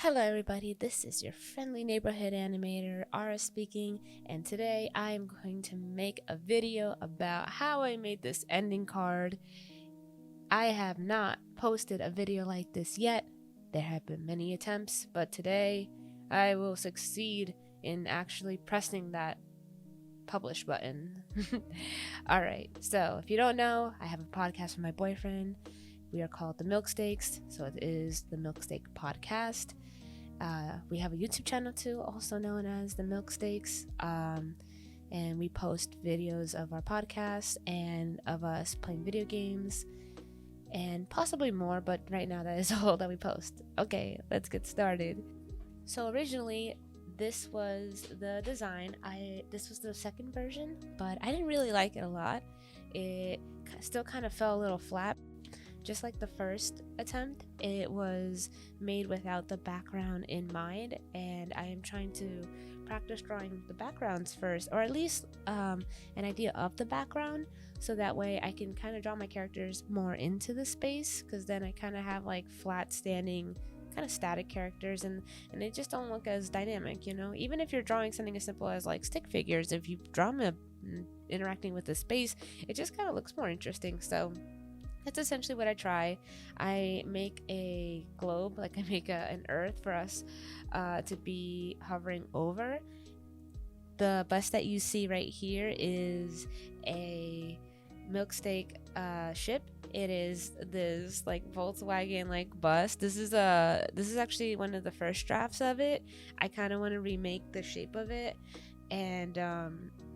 Hello everybody, this is your friendly neighborhood animator, Ara speaking, and today I am going to make a video about how I made this ending card. I have not posted a video like this yet. There have been many attempts, but today I will succeed in actually pressing that publish button. Alright, so if you don't know, I have a podcast with my boyfriend. We are called the Milksteaks, so it is the Milksteak podcast. We have a YouTube channel too, also known as the Milksteaks, and we post videos of our podcast and of us playing video games and possibly more, but right now that is all that we post. Okay, let's get started. So originally this was the design. This was the second version, but I didn't really like it a lot. It still kind of fell a little flat. Just like the first attempt, it was made without the background in mind, and I am trying to practice drawing the backgrounds first, or at least an idea of the background, so that way I can kind of draw my characters more into the space, because then I kind of have like flat standing kind of static characters, and they just don't look as dynamic, you know. Even if you're drawing something as simple as like stick figures, if you draw them interacting with the space, it just kind of looks more interesting. So that's essentially what I try. I make a globe, like I make an earth for us to be hovering over. The bus that you see right here is a Milksteak ship. It is this like Volkswagen like bus. This is actually one of the first drafts of it. I kind of want to remake the shape of it, and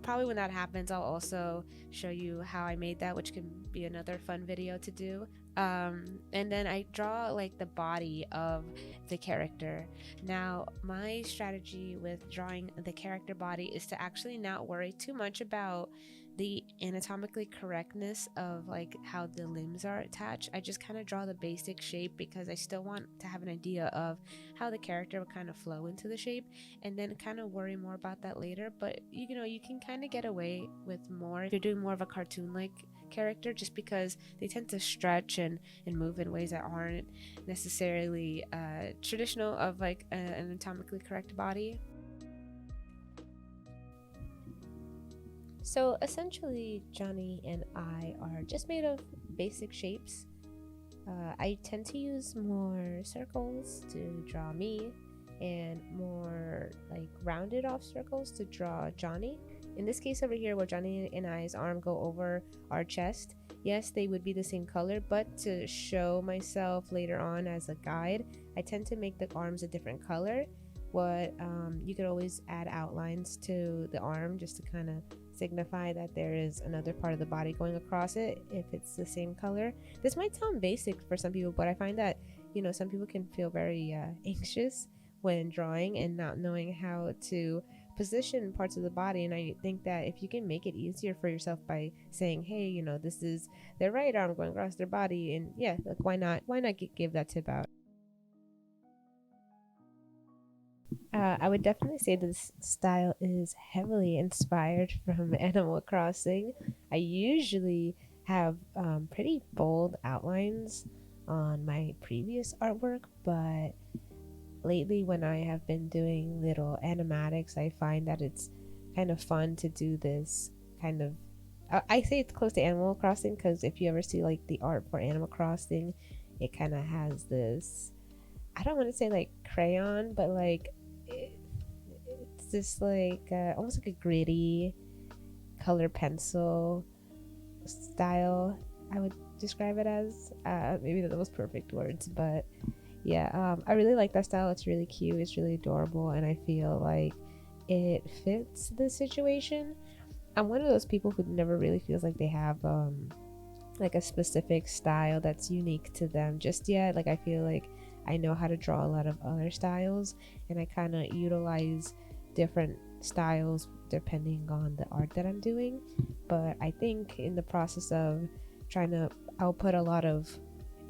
probably when that happens I'll also show you how I made that, which can be another fun video to do. And then I draw like the body of the character. Now my strategy with drawing the character body is to actually not worry too much about the anatomically correctness of like how the limbs are attached. I just kind of draw the basic shape because I still want to have an idea of how the character would kind of flow into the shape, and then kind of worry more about that later. But you know, you can kind of get away with more if you're doing more of a cartoon like character, just because they tend to stretch and move in ways that aren't necessarily traditional of like an anatomically correct body. So essentially, Johnny and I are just made of basic shapes. I tend to use more circles to draw me, and more like rounded off circles to draw Johnny. In this case over here, where Johnny and I's arm go over our chest, yes, they would be the same color, but to show myself later on as a guide, I tend to make the arms a different color. You could always add outlines to the arm just to kind of signify that there is another part of the body going across it if it's the same color. This might sound basic for some people, but I find that, you know, some people can feel very anxious when drawing and not knowing how to position parts of the body. And I think that if you can make it easier for yourself by saying, hey, you know, this is their right arm going across their body, and yeah, like why not give that tip out. I would definitely say this style is heavily inspired from Animal Crossing. I usually have pretty bold outlines on my previous artwork, but lately when I have been doing little animatics, I find that it's kind of fun to do this kind of, I say it's close to Animal Crossing because if you ever see like the art for Animal Crossing, it kind of has this, I don't want to say like crayon, but like it's just like almost like a gritty color pencil style, I would describe it as. Maybe the most perfect words, but yeah, I really like that style. It's really cute, it's really adorable, and I feel like it fits the situation. I'm one of those people who never really feels like they have like a specific style that's unique to them just yet. Like I feel like I know how to draw a lot of other styles, and I kind of utilize different styles depending on the art that I'm doing. But I think in the process of trying to output a lot of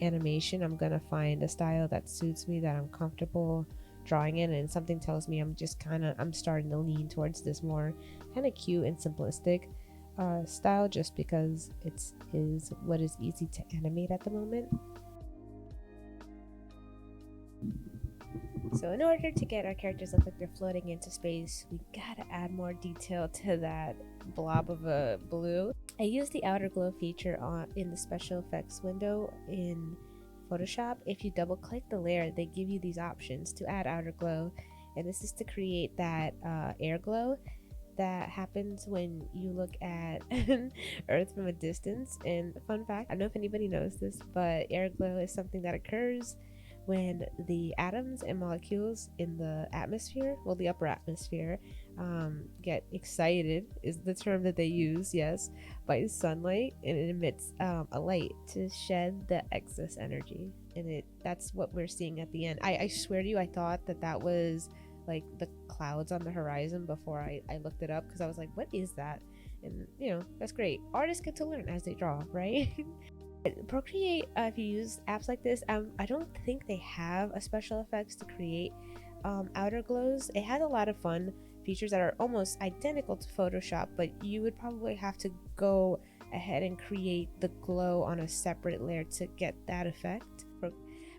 animation, I'm gonna find a style that suits me, that I'm comfortable drawing in, and something tells me I'm starting to lean towards this more kind of cute and simplistic style, just because it's is what is easy to animate at the moment. So in order to get our characters look like they're floating into space, we gotta add more detail to that blob of a blue. I used the outer glow feature in the special effects window in Photoshop. If you double click the layer, they give you these options to add outer glow, and this is to create that air glow that happens when you look at Earth from a distance. And fun fact, I don't know if anybody knows this, but air glow is something that occurs when the atoms and molecules in the atmosphere, well, the upper atmosphere, get excited, is the term that they use, yes, by sunlight, and it emits a light to shed the excess energy. And that's what we're seeing at the end. I swear to you, I thought that was like the clouds on the horizon before I looked it up, because I was like, what is that? And that's great. Artists get to learn as they draw, right? Procreate, if you use apps like this, I don't think they have a special effects to create outer glows. It has a lot of fun features that are almost identical to Photoshop, but you would probably have to go ahead and create the glow on a separate layer to get that effect.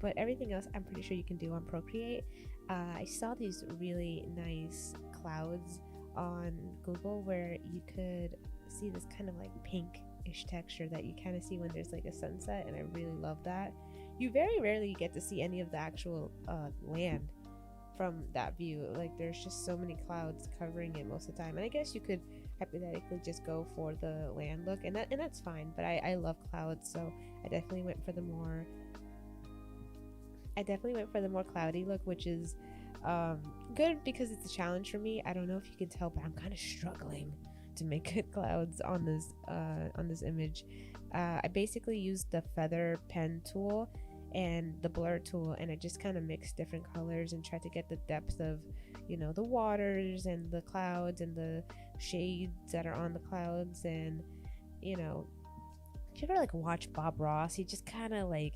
But everything else I'm pretty sure you can do on Procreate. I saw these really nice clouds on Google where you could see this kind of like pink-ish texture that you kind of see when there's like a sunset, and I really love that. You very rarely get to see any of the actual land from that view. Like, there's just so many clouds covering it most of the time, and I guess you could hypothetically just go for the land look, and that's fine. But I love clouds, so I definitely went for the more cloudy look, which is good because it's a challenge for me. I don't know if you can tell, but I'm kind of struggling to make good clouds on this image. I basically used the feather pen tool and the blur tool, and I just kind of mixed different colors and tried to get the depth of the waters and the clouds and the shades that are on the clouds. And if you ever like watch Bob Ross, he just kind of like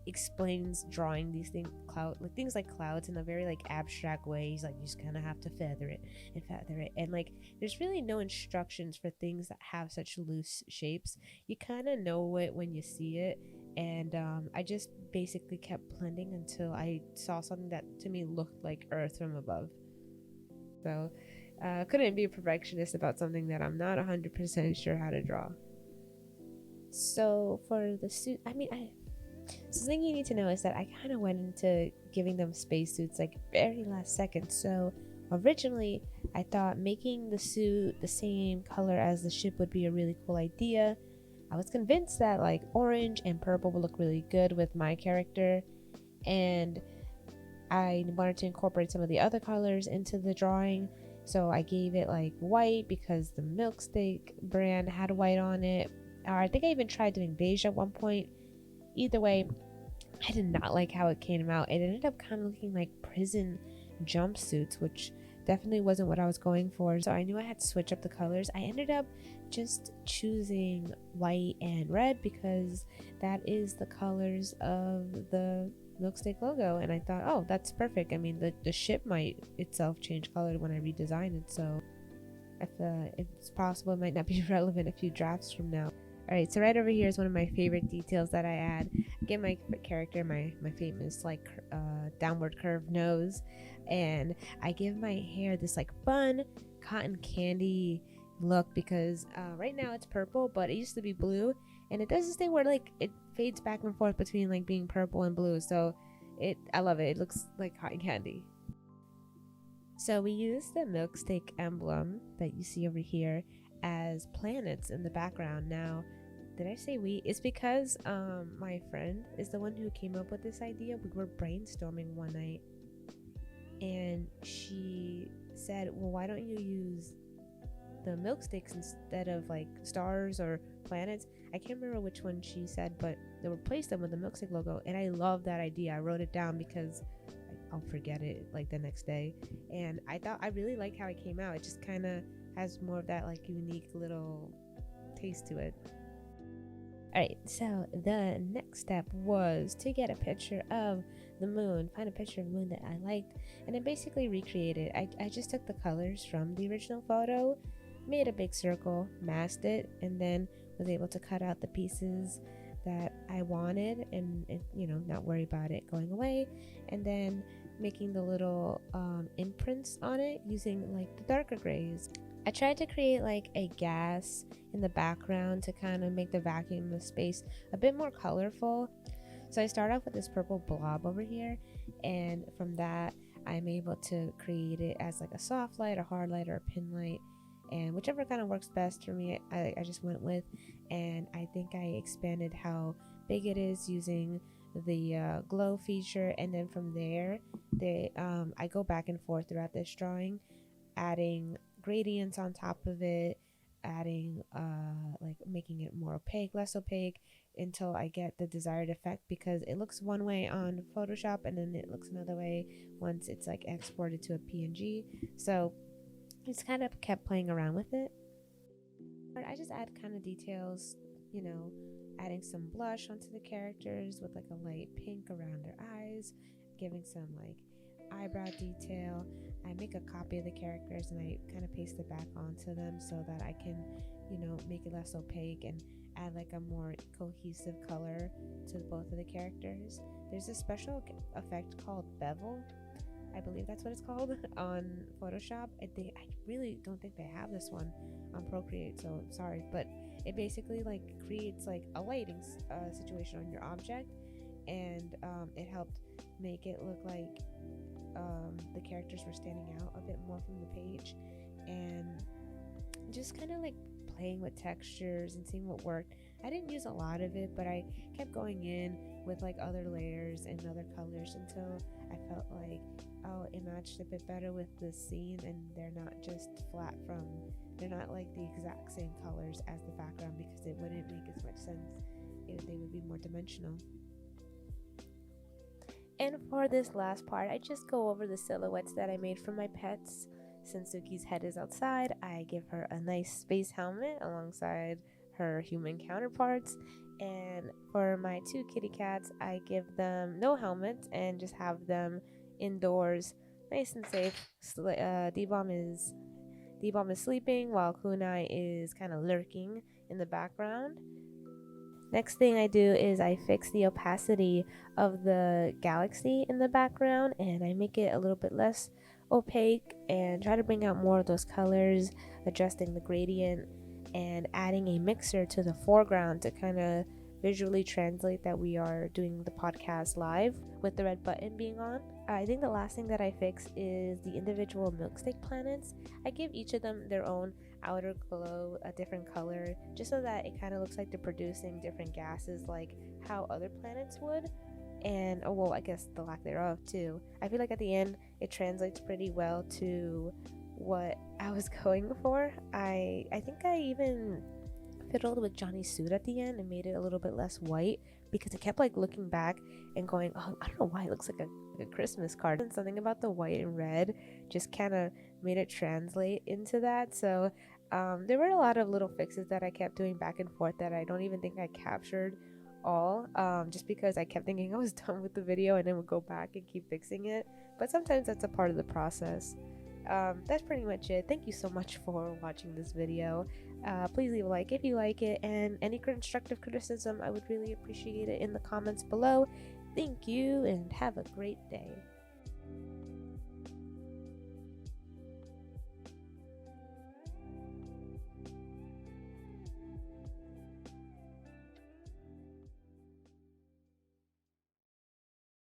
explains drawing these things like clouds in a very like abstract way. He's like, you just kind of have to feather it, and like there's really no instructions for things that have such loose shapes. You kind of know it when you see it. And I just basically kept blending until I saw something that to me looked like Earth from above. So couldn't be a perfectionist about something that I'm not 100% sure how to draw. So for the suit, so the thing you need to know is that I kind of went into giving them spacesuits like very last second. So originally I thought making the suit the same color as the ship would be a really cool idea. I was convinced that like orange and purple would look really good with my character, and I wanted to incorporate some of the other colors into the drawing. So I gave it like white because the Milksteak brand had white on it. Or I think I even tried doing beige at one point. Either way, I did not like how it came out. It ended up kind of looking like prison jumpsuits, which definitely wasn't what I was going for. So I knew I had to switch up the colors. I ended up just choosing white and red because that is the colors of the Milksteak logo, and I thought, oh, that's perfect. I mean, the ship might itself change color when I redesign it, so if it's possible, it might not be relevant a few drafts from now. Alright, so right over here is one of my favorite details that I add. I give my character my famous like downward curved nose, and I give my hair this like fun cotton candy look because right now it's purple, but it used to be blue, and it does this thing where like it fades back and forth between like being purple and blue. So I love it. It looks like cotton candy. So we use the Milksteak emblem that you see over here as planets in the background. Now, did I say we? It's because my friend is the one who came up with this idea. We were brainstorming one night, and she said, well, why don't you use the Milksteaks instead of like stars or planets? I can't remember which one she said, but they replaced them with the Milksteak logo, and I love that idea. I wrote it down because I'll forget it like the next day, and I really like how it came out. It just kind of has more of that like unique little taste to it. Alright, so the next step was to get a picture of the moon, find a picture of the moon that I liked, and then basically recreate it. I just took the colors from the original photo, made a big circle, masked it, and then was able to cut out the pieces that I wanted and not worry about it going away. And then making the little imprints on it using like the darker grays. I tried to create like a gas in the background to kind of make the vacuum of space a bit more colorful. So I start off with this purple blob over here, and from that I'm able to create it as like a soft light, a hard light, or a pin light, and whichever kind of works best for me, I just went with. And I think I expanded how big it is using the glow feature, and then from there I go back and forth throughout this drawing, adding gradients on top of it, adding like making it more opaque, less opaque, until I get the desired effect, because it looks one way on Photoshop and then it looks another way once it's like exported to a PNG. So just kind of kept playing around with it. But I just add kind of details, you know, adding some blush onto the characters with like a light pink around their eyes, giving some like eyebrow detail. I make a copy of the characters and I kind of paste it back onto them so that I can, you know, make it less opaque and add like a more cohesive color to both of the characters. There's a special effect called bevel, I believe that's what it's called, on Photoshop. I really don't think they have this one on Procreate, so sorry, but it basically like creates like a lighting situation on your object, and it helped make it look like the characters were standing out a bit more from the page, and just kind of like playing with textures and seeing what worked. I didn't use a lot of it, but I kept going in with like other layers and other colors until I felt like, oh, it matched a bit better with the scene, and they're not just they're not like the exact same colors as the background, because it wouldn't make as much sense. They would be more dimensional. And for this last part, I just go over the silhouettes that I made for my pets. Since Suki's head is outside, I give her a nice space helmet alongside her human counterparts. And for my two kitty cats, I give them no helmets and just have them indoors, nice and safe. D-Bomb is sleeping while Kunai is kind of lurking in the background. Next thing I do is I fix the opacity of the galaxy in the background, and I make it a little bit less opaque and try to bring out more of those colors, adjusting the gradient and adding a mixer to the foreground to kind of visually translate that we are doing the podcast live with the red button being on. I think the last thing that I fix is the individual Milksteak planets. I give each of them their own outer glow, a different color, just so that it kind of looks like they're producing different gases like how other planets would. And oh well, I guess the lack thereof too. I feel like at the end it translates pretty well to what I was going for. I think I even fiddled with Johnny's suit at the end and made it a little bit less white, because I kept like looking back and going, oh, I don't know why it looks like a Christmas card. And something about the white and red just kind of made it translate into that. So there were a lot of little fixes that I kept doing back and forth that I don't even think I captured all, just because I kept thinking I was done with the video and then would go back and keep fixing it. But sometimes that's a part of the process. That's pretty much it. Thank you so much for watching this video. Please leave a like if you like it, and any constructive criticism, I would really appreciate it in the comments below. Thank you, and have a great day.